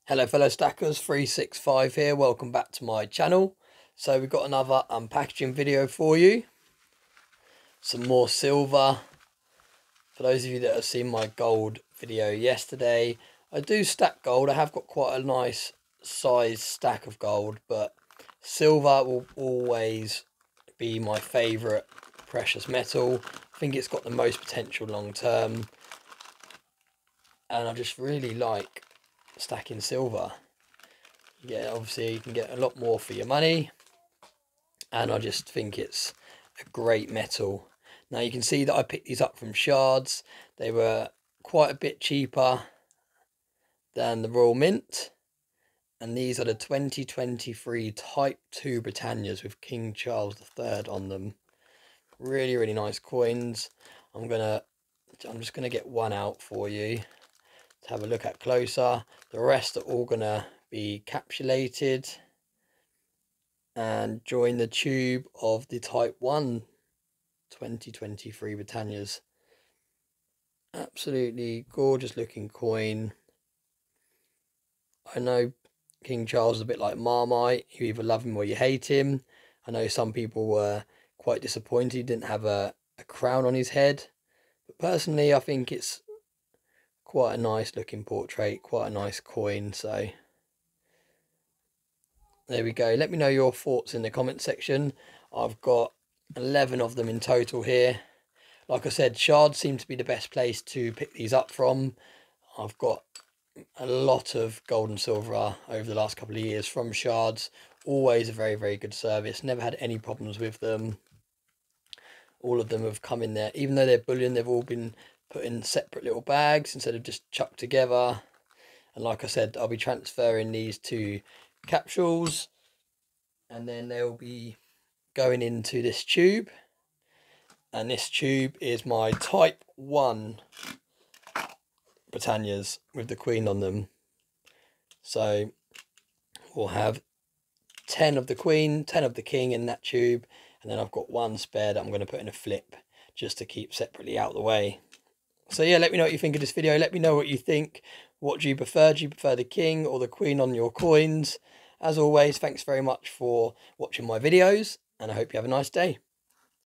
Hello fellow stackers, 365 here, welcome back to my channel. So we've got another unpackaging video for you. Some more silver. For those of you that have seen my gold video yesterday, I do stack gold. I have got quite a nice size stack of gold, but silver will always be my favourite precious metal. I think it's got the most potential long term, and I just really like stacking silver. Yeah, obviously you can get a lot more for your money, and I just think it's a great metal. Now you can see that I picked these up from Shards. They were quite a bit cheaper than the Royal Mint, and these are the 2023 Type 2 Britannias with King Charles III on them. Really nice coins. I'm just gonna get one out for you to have a look at closer. The rest are all gonna be capsulated and join the tube of the Type 1 2023 Britannias. Absolutely gorgeous looking coin. I know King Charles is a bit like Marmite. You either love him or you hate him. I know some people were quite disappointed he didn't have a crown on his head. But personally, I think it's quite a nice looking portrait, quite a nice coin. So there we go. Let me know your thoughts in the comment section. I've got 11 of them in total here. Like I said, Shards seem to be the best place to pick these up from. I've got a lot of gold and silver over the last couple of years from Shards. Always a very good service. Never had any problems with them. All of them have come in there. Even though they're bullion, they've all been put in separate little bags instead of just chucked together. And like I said, I'll be transferring these to capsules, and then they'll be going into this tube. And this tube is my Type 1 Britannias with the Queen on them. So we'll have 10 of the Queen, 10 of the King in that tube, and then I've got one spare that I'm going to put in a flip just to keep separately out of the way. So yeah, let me know what you think of this video. Let me know what you think. What do you prefer? Do you prefer the King or the Queen on your coins? As always, thanks very much for watching my videos, and I hope you have a nice day.